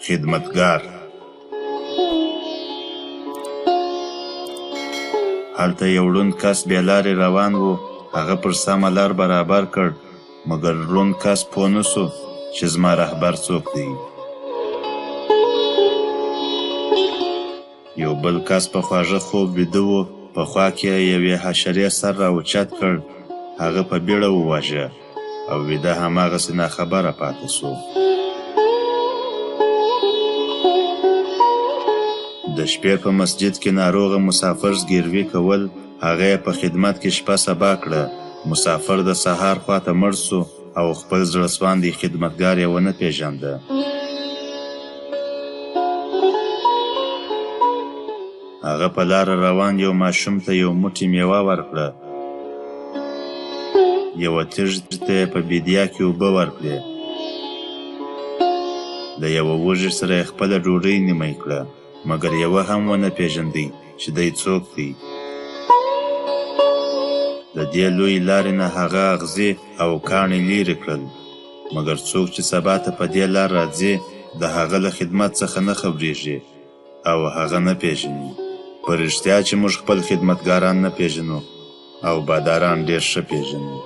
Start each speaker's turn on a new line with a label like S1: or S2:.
S1: خدمتګار. هلته یو ړوند کس بې لارې روان و. هغه پر سمه لار برابر کړ، مګر ړوند کس پوه نه سو چې زما رهبر څوک دی. یو بل کس په خواږه خوب ویده و. په خوا کې یوې حشرې سر راوچت کړ. هغه په بیړه وواژه او ویده هماغسې ناخبره پاته سو. د شپې په مسجد کې ناروغه مسافر زګیروي کول. هغه یې په خدمت کې شپه سبا کړه. مسافر د سهار خواته مړ سو او خپل زړه سواندی خدمتګار یې ونه پیژنده. هغه په لاره روان یو ماشوم ته یو موټی میوه ورکړه. یوه تیږې ته یې په بیدیا کې اوبه ورکړې. د یوه وږي سره یې خپله ډوډۍ نیمه کړه، مګر یوه هم ونه پیژندی چې دی څوک دی. د دې لوی لارې نه هغه اغزي او کاڼي لیرې کړل، مګر څوک چې سبا ته په دې لار راځي د هغه له خدمت څخه نه خبریږي او هغه نه پیژني. په رښتیا چې موږ خپل خدمتګاران نه پیژنو او باداران ډېر ښه پیژنو.